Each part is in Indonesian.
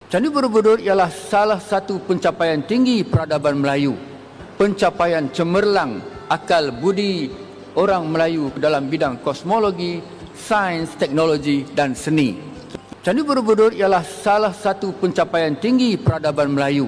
Candi Borobudur ialah salah satu pencapaian tinggi peradaban Melayu. Pencapaian cemerlang akal budi orang Melayu dalam bidang kosmologi, sains, teknologi dan seni. Candi Borobudur ialah salah satu pencapaian tinggi peradaban Melayu.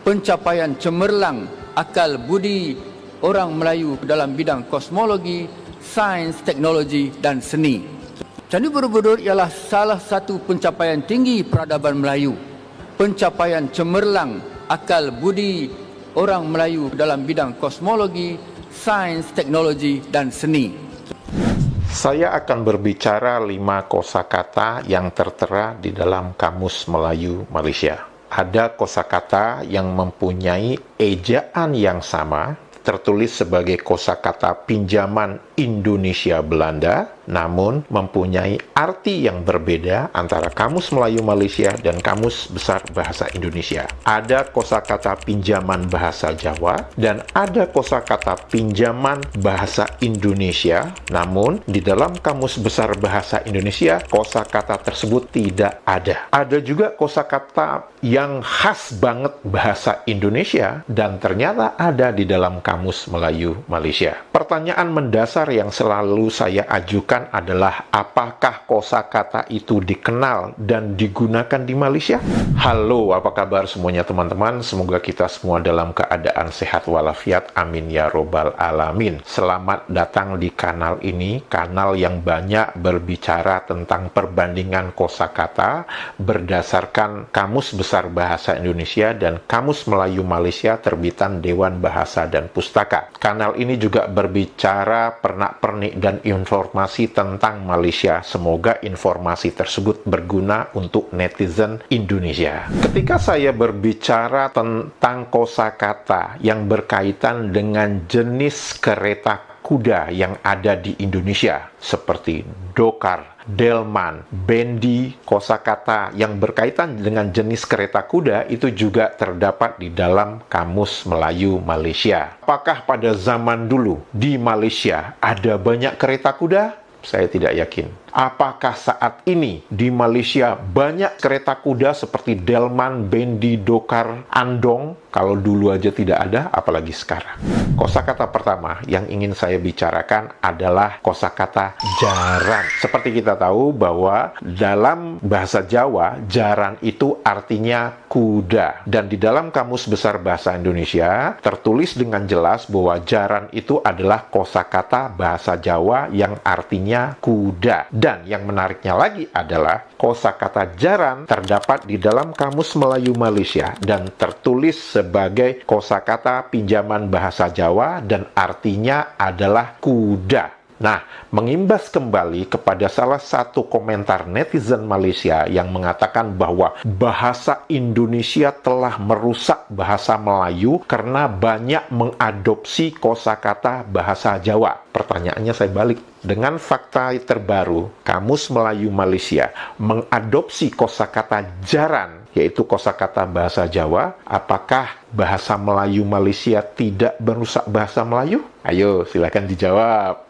Pencapaian cemerlang akal budi orang Melayu dalam bidang kosmologi, sains, teknologi dan seni. Candi Borobudur ialah salah satu pencapaian tinggi peradaban Melayu. Pencapaian cemerlang akal budi orang Melayu dalam bidang kosmologi, sains, teknologi dan seni. Saya akan berbicara 5 kosakata yang tertera di dalam Kamus Melayu Malaysia. Ada kosakata yang mempunyai ejaan yang sama, tertulis sebagai kosakata pinjaman Indonesia Belanda, namun mempunyai arti yang berbeda antara Kamus Melayu Malaysia dan Kamus Besar Bahasa Indonesia. Ada kosakata pinjaman bahasa Jawa dan ada kosakata pinjaman bahasa Indonesia, namun di dalam Kamus Besar Bahasa Indonesia kosakata tersebut tidak ada. Ada juga kosakata yang khas banget bahasa Indonesia dan ternyata ada di dalam Kamus Melayu Malaysia. Pertanyaan mendasar yang selalu saya ajukan adalah, apakah kosakata itu dikenal dan digunakan di Malaysia? Halo, apa kabar semuanya teman-teman? Semoga kita semua dalam keadaan sehat walafiat. Amin ya robbal alamin. Selamat datang di kanal ini, kanal yang banyak berbicara tentang perbandingan kosakata berdasarkan Kamus Besar Bahasa Indonesia dan Kamus Melayu Malaysia terbitan Dewan Bahasa dan Pustaka. Kanal ini juga berbicara pernak-pernik dan informasi tentang Malaysia. Semoga informasi tersebut berguna untuk netizen Indonesia. Ketika saya berbicara tentang kosakata yang berkaitan dengan jenis kereta kuda yang ada di Indonesia, seperti dokar, delman, bendi, kosakata yang berkaitan dengan jenis kereta kuda itu juga terdapat di dalam Kamus Melayu Malaysia. Apakah pada zaman dulu di Malaysia ada banyak kereta kuda? Saya tidak yakin. Apakah saat ini di Malaysia banyak kereta kuda seperti delman, bendi, dokar, andong? Kalau dulu aja tidak ada, apalagi sekarang. Kosakata pertama yang ingin saya bicarakan adalah kosakata jaran. Seperti kita tahu bahwa dalam bahasa Jawa, jaran itu artinya kuda. Dan di dalam Kamus Besar Bahasa Indonesia tertulis dengan jelas bahwa jaran itu adalah kosakata bahasa Jawa yang artinya kuda. Dan yang menariknya lagi adalah kosakata jaran terdapat di dalam Kamus Melayu Malaysia dan tertulis sebagai kosakata pinjaman bahasa Jawa dan artinya adalah kuda. Nah, mengimbas kembali kepada salah satu komentar netizen Malaysia yang mengatakan bahwa bahasa Indonesia telah merusak bahasa Melayu karena banyak mengadopsi kosakata bahasa Jawa. Pertanyaannya saya balik. Dengan fakta terbaru, Kamus Melayu Malaysia mengadopsi kosakata jaran, yaitu kosakata bahasa Jawa, apakah bahasa Melayu Malaysia tidak merusak bahasa Melayu? Ayo, silakan dijawab.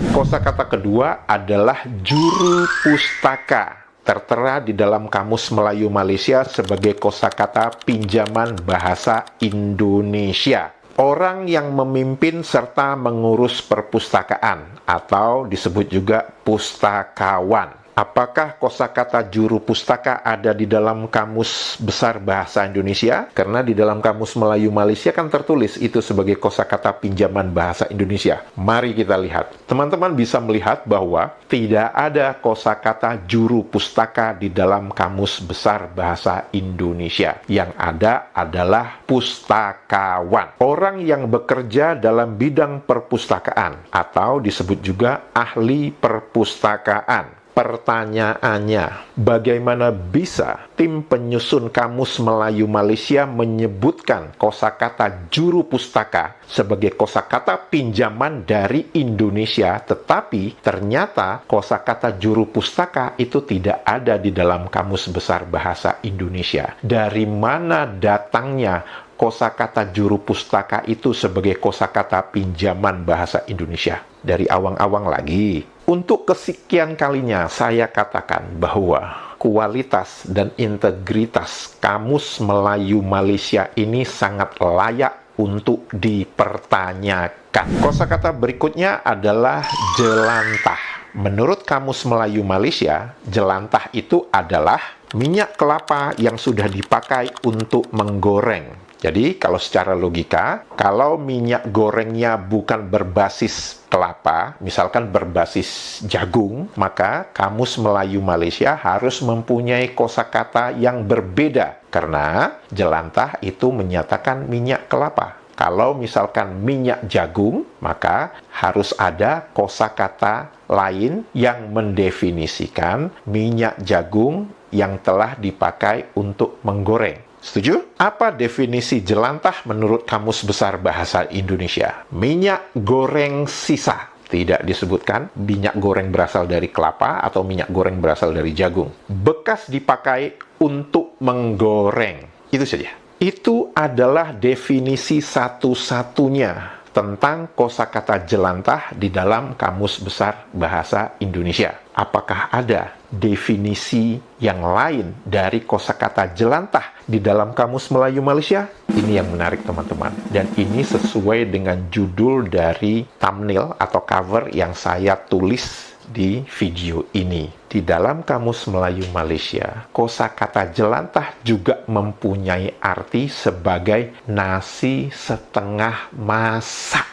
Kosakata kedua adalah juru pustaka. Tertera di dalam Kamus Melayu Malaysia sebagai kosakata pinjaman bahasa Indonesia. Orang yang memimpin serta mengurus perpustakaan atau disebut juga pustakawan. Apakah kosakata juru pustaka ada di dalam Kamus Besar Bahasa Indonesia? Karena di dalam Kamus Melayu Malaysia kan tertulis itu sebagai kosakata pinjaman bahasa Indonesia. Mari kita lihat. Teman-teman bisa melihat bahwa tidak ada kosakata juru pustaka di dalam Kamus Besar Bahasa Indonesia. Yang ada adalah pustakawan. Orang yang bekerja dalam bidang perpustakaan atau disebut juga ahli perpustakaan. Pertanyaannya, bagaimana bisa tim penyusun Kamus Melayu Malaysia menyebutkan kosakata juru pustaka sebagai kosakata pinjaman dari Indonesia, tetapi ternyata kosakata juru pustaka itu tidak ada di dalam Kamus Besar Bahasa Indonesia? Dari mana datangnya kosakata juru pustaka itu sebagai kosakata pinjaman bahasa Indonesia? Dari awang-awang lagi. Untuk kesekian kalinya saya katakan bahwa kualitas dan integritas Kamus Melayu Malaysia ini sangat layak untuk dipertanyakan. Kosakata berikutnya adalah jelantah. Menurut Kamus Melayu Malaysia, jelantah itu adalah minyak kelapa yang sudah dipakai untuk menggoreng. Jadi, kalau secara logika, kalau minyak gorengnya bukan berbasis kelapa, misalkan berbasis jagung, maka Kamus Melayu Malaysia harus mempunyai kosakata yang berbeda. Karena jelantah itu menyatakan minyak kelapa. Kalau misalkan minyak jagung, maka harus ada kosakata lain yang mendefinisikan minyak jagung yang telah dipakai untuk menggoreng. Setuju? Apa definisi jelantah menurut Kamus Besar Bahasa Indonesia? Minyak goreng sisa. Tidak disebutkan minyak goreng berasal dari kelapa atau minyak goreng berasal dari jagung. Bekas dipakai untuk menggoreng. Itu saja. Itu adalah definisi satu-satunya tentang kosakata jelantah di dalam Kamus Besar Bahasa Indonesia. Apakah ada definisi yang lain dari kosakata jelantah di dalam Kamus Melayu Malaysia? Ini yang menarik, teman-teman. Dan ini sesuai dengan judul dari thumbnail atau cover yang saya tulis di video ini. Di dalam Kamus Melayu Malaysia, kosakata jelantah juga mempunyai arti sebagai nasi setengah masak.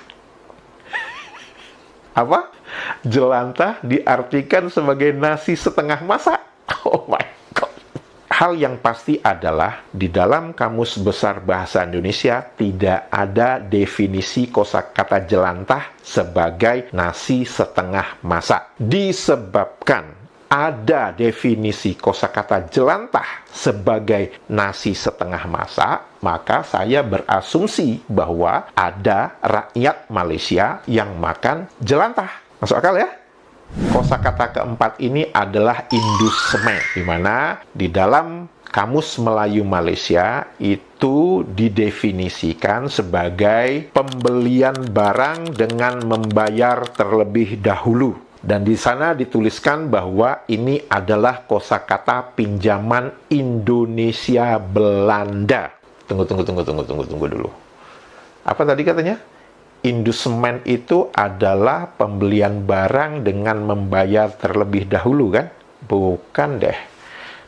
Apa? Jelantah diartikan sebagai nasi setengah masak. Oh my God. Hal yang pasti adalah di dalam Kamus Besar Bahasa Indonesia tidak ada definisi kosakata jelantah sebagai nasi setengah masak. Disebabkan ada definisi kosakata jelantah sebagai nasi setengah masak, maka saya berasumsi bahwa ada rakyat Malaysia yang makan jelantah. Masuk akal ya? Kosakata keempat ini adalah indusemen, di mana di dalam Kamus Melayu Malaysia itu didefinisikan sebagai pembelian barang dengan membayar terlebih dahulu. Dan di sana dituliskan bahwa ini adalah kosakata pinjaman Indonesia Belanda. Tunggu dulu. Apa tadi katanya? Indusemen itu adalah pembelian barang dengan membayar terlebih dahulu, kan? Bukan deh.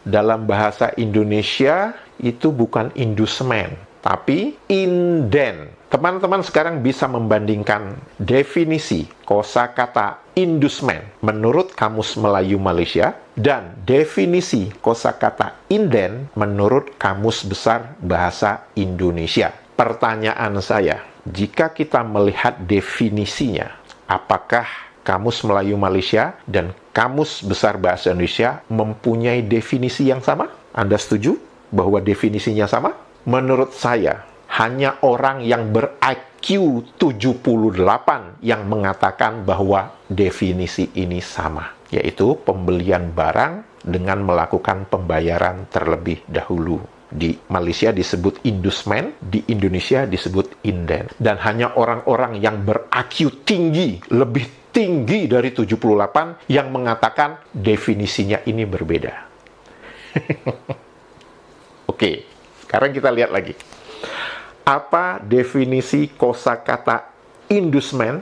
Dalam bahasa Indonesia itu bukan indusemen, tapi inden. Teman-teman sekarang bisa membandingkan definisi kosakata indusemen menurut Kamus Melayu Malaysia dan definisi kosakata inden menurut Kamus Besar Bahasa Indonesia. Pertanyaan saya, jika kita melihat definisinya, apakah Kamus Melayu Malaysia dan Kamus Besar Bahasa Indonesia mempunyai definisi yang sama? Anda setuju bahwa definisinya sama? Menurut saya, hanya orang yang ber-IQ 78 yang mengatakan bahwa definisi ini sama, yaitu pembelian barang dengan melakukan pembayaran terlebih dahulu. Di Malaysia disebut indusemen, di Indonesia disebut inden. Dan hanya orang-orang yang ber-IQ tinggi, lebih tinggi dari 78 yang mengatakan definisinya ini berbeda. Oke, sekarang kita lihat lagi. Apa definisi kosakata indusemen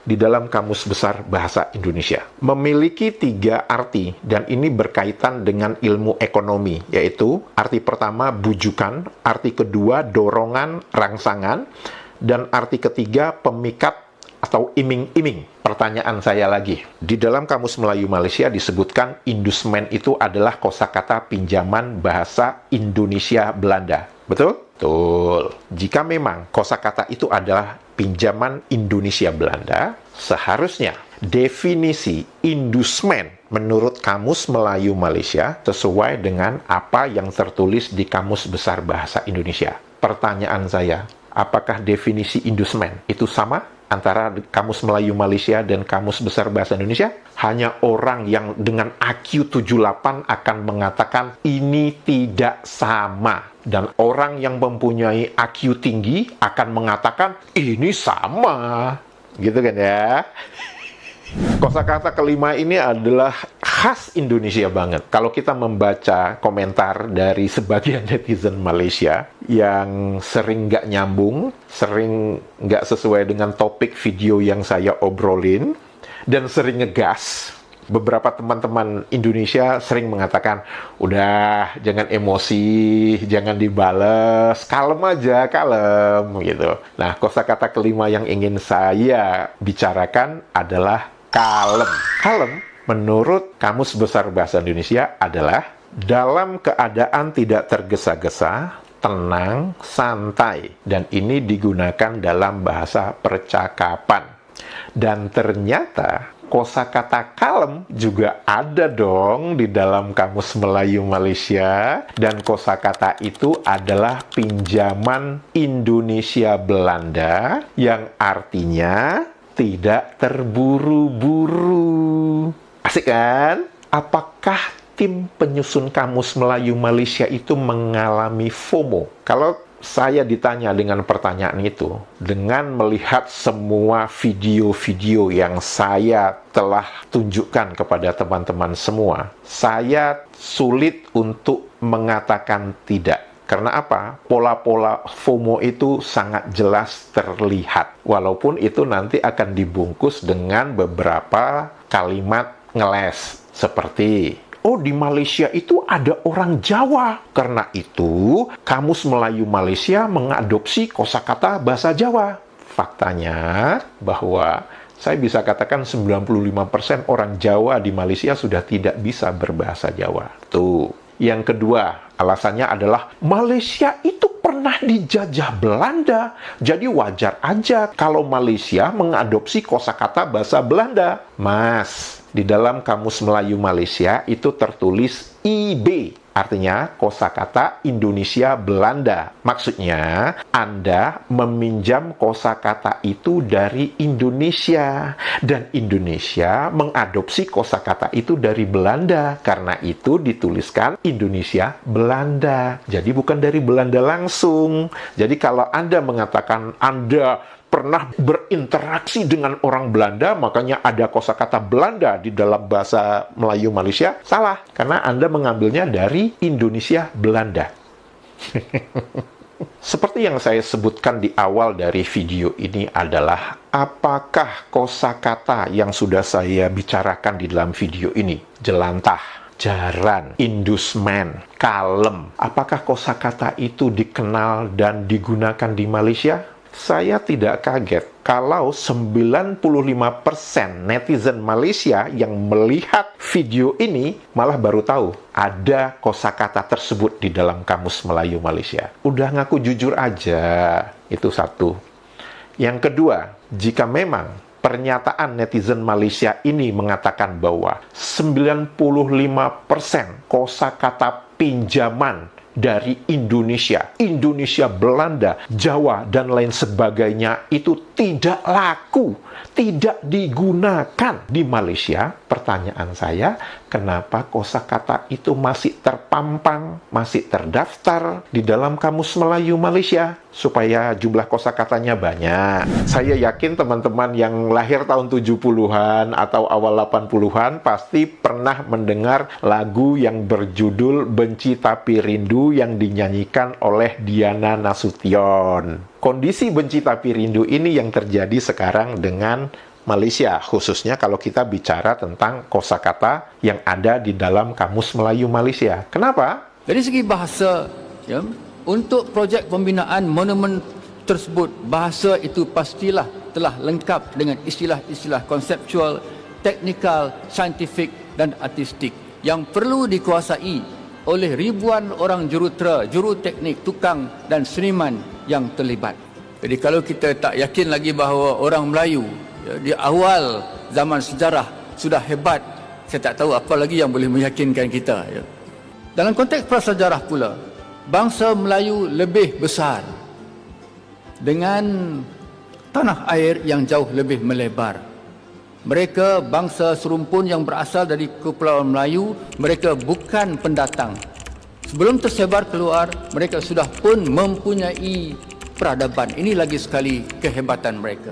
di dalam Kamus Besar Bahasa Indonesia? Memiliki 3 arti, dan ini berkaitan dengan ilmu ekonomi, yaitu arti pertama bujukan, arti kedua dorongan, rangsangan, dan arti ketiga pemikat atau iming-iming. Pertanyaan saya lagi, di dalam Kamus Melayu Malaysia disebutkan indusemen itu adalah kosakata pinjaman bahasa Indonesia Belanda. Betul? Betul. Jika memang kosakata itu adalah pinjaman Indonesia Belanda, seharusnya definisi indusemen menurut Kamus Melayu Malaysia sesuai dengan apa yang tertulis di Kamus Besar Bahasa Indonesia. Pertanyaan saya, apakah definisi indusemen itu sama antara Kamus Melayu Malaysia dan Kamus Besar Bahasa Indonesia? Hanya orang yang dengan IQ 78 akan mengatakan ini tidak sama. Dan orang yang mempunyai IQ tinggi akan mengatakan ini sama. Gitu kan ya? Kosakata kelima ini adalah khas Indonesia banget. Kalau kita membaca komentar dari sebagian netizen Malaysia yang sering nggak nyambung, sering nggak sesuai dengan topik video yang saya obrolin, dan sering ngegas, beberapa teman-teman Indonesia sering mengatakan, udah jangan emosi, jangan dibales, kalem aja, kalem gitu. Nah, kosakata kelima yang ingin saya bicarakan adalah kalem. Kalem menurut Kamus Besar Bahasa Indonesia adalah dalam keadaan tidak tergesa-gesa, tenang, santai, dan ini digunakan dalam bahasa percakapan. Dan ternyata kosakata kalem juga ada dong di dalam Kamus Melayu Malaysia, dan kosakata itu adalah pinjaman Indonesia Belanda yang artinya tidak terburu-buru. Asik kan? Apakah tim penyusun Kamus Melayu Malaysia itu mengalami FOMO? Kalau saya ditanya dengan pertanyaan itu, dengan melihat semua video-video yang saya telah tunjukkan kepada teman-teman semua, saya sulit untuk mengatakan tidak. Karena apa? Pola-pola FOMO itu sangat jelas terlihat. Walaupun itu nanti akan dibungkus dengan beberapa kalimat ngeles. Seperti, oh, di Malaysia itu ada orang Jawa. Karena itu, Kamus Melayu Malaysia mengadopsi kosakata bahasa Jawa. Faktanya bahwa saya bisa katakan 95% orang Jawa di Malaysia sudah tidak bisa berbahasa Jawa. Tuh. Yang kedua, alasannya adalah Malaysia itu pernah dijajah Belanda. Jadi wajar aja kalau Malaysia mengadopsi kosakata bahasa Belanda. Mas, di dalam Kamus Melayu Malaysia itu tertulis IB, artinya kosakata Indonesia Belanda. Maksudnya, Anda meminjam kosakata itu dari Indonesia, dan Indonesia mengadopsi kosakata itu dari Belanda. Karena itu dituliskan Indonesia Belanda. Jadi bukan dari Belanda langsung. Jadi kalau Anda mengatakan Anda pernah berinteraksi dengan orang Belanda, makanya ada kosakata Belanda di dalam bahasa Melayu Malaysia, salah. Karena Anda mengambilnya dari Indonesia Belanda. Seperti yang saya sebutkan di awal dari video ini adalah, apakah kosakata yang sudah saya bicarakan di dalam video ini, jelantah, jaran, indusman, kalem, apakah kosakata itu dikenal dan digunakan di Malaysia? Saya tidak kaget kalau 95% netizen Malaysia yang melihat video ini malah baru tahu ada kosakata tersebut di dalam Kamus Melayu Malaysia. Udah ngaku jujur aja, itu satu. Yang kedua, jika memang pernyataan netizen Malaysia ini mengatakan bahwa 95% kosakata pinjaman dari Indonesia, Belanda, Jawa, dan lain sebagainya itu tidak laku, tidak digunakan di Malaysia, pertanyaan saya, kenapa kosakata itu masih terpampang, masih terdaftar di dalam Kamus Melayu Malaysia, supaya jumlah kosakatanya banyak. Saya yakin teman-teman yang lahir tahun 70-an atau awal 80-an pasti pernah mendengar lagu yang berjudul Benci Tapi Rindu yang dinyanyikan oleh Diana Nasution. Kondisi benci tapi rindu ini yang terjadi sekarang dengan Malaysia, khususnya kalau kita bicara tentang kosakata yang ada di dalam Kamus Melayu Malaysia. Kenapa? Dari segi bahasa, ya, untuk projek pembinaan monumen tersebut, bahasa itu pastilah telah lengkap dengan istilah-istilah konseptual, teknikal, saintifik, dan artistik yang perlu dikuasai oleh ribuan orang jurutera, juru teknik, tukang dan seniman yang terlibat. Jadi kalau kita tak yakin lagi bahawa orang Melayu, ya, di awal zaman sejarah sudah hebat, saya tak tahu apa lagi yang boleh meyakinkan kita. Ya. Dalam konteks prasejarah pula, bangsa Melayu lebih besar dengan tanah air yang jauh lebih melebar. Mereka bangsa serumpun yang berasal dari Kepulauan Melayu, mereka bukan pendatang. Sebelum tersebar keluar, mereka sudah pun mempunyai peradaban. Ini lagi sekali kehebatan mereka.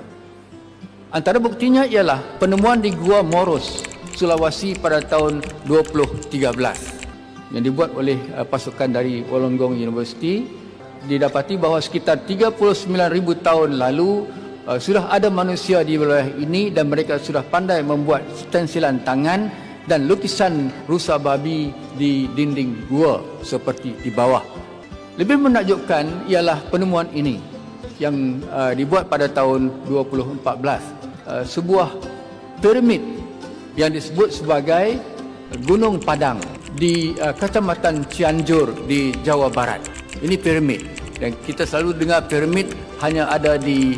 Antara buktinya ialah penemuan di Gua Moros Sulawesi pada tahun 2013 yang dibuat oleh pasukan dari Wollongong University. Didapati bahawa sekitar 39,000 tahun lalu sudah ada manusia di wilayah ini dan mereka sudah pandai membuat stensilan tangan dan lukisan rusa babi di dinding gua seperti di bawah. Lebih menakjubkan ialah penemuan ini yang dibuat pada tahun 2014, sebuah piramid yang disebut sebagai Gunung Padang di Kecamatan Cianjur di Jawa Barat. Ini piramid, dan kita selalu dengar piramid hanya ada di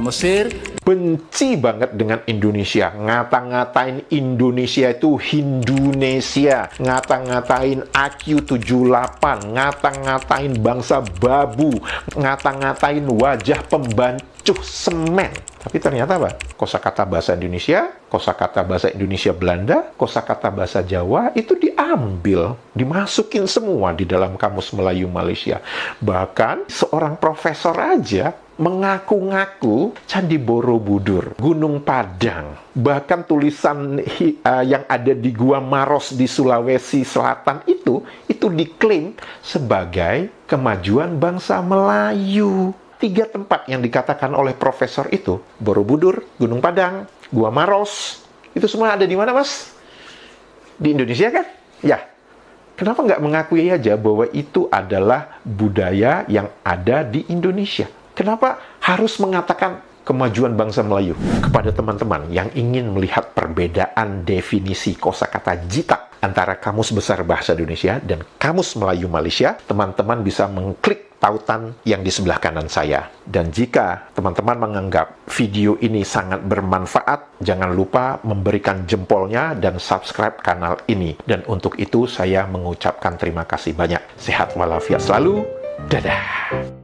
Mesir. Benci banget dengan Indonesia, ngata-ngatain Indonesia itu Hindunesia, ngata-ngatain AQ78, ngata-ngatain bangsa babu, ngata-ngatain wajah pembancuh semen. Tapi ternyata apa? Kosakata bahasa Indonesia, kosakata bahasa Indonesia Belanda, kosakata bahasa Jawa itu diambil, dimasukin semua di dalam Kamus Melayu Malaysia. Bahkan seorang profesor aja mengaku-ngaku Candi Borobudur, Gunung Padang, bahkan tulisan yang ada di Gua Maros di Sulawesi Selatan itu diklaim sebagai kemajuan bangsa Melayu. 3 tempat yang dikatakan oleh profesor itu, Borobudur, Gunung Padang, Gua Maros, itu semua ada di mana, Mas? Di Indonesia kan? Ya. Kenapa nggak mengakui aja bahwa itu adalah budaya yang ada di Indonesia? Kenapa harus mengatakan kemajuan bangsa Melayu? Kepada teman-teman yang ingin melihat perbedaan definisi kosakata jitak antara Kamus Besar Bahasa Indonesia dan Kamus Melayu Malaysia, teman-teman bisa mengklik tautan yang di sebelah kanan saya. Dan jika teman-teman menganggap video ini sangat bermanfaat, jangan lupa memberikan jempolnya dan subscribe kanal ini. Dan untuk itu saya mengucapkan terima kasih banyak. Sehat walafiat selalu. Dadah.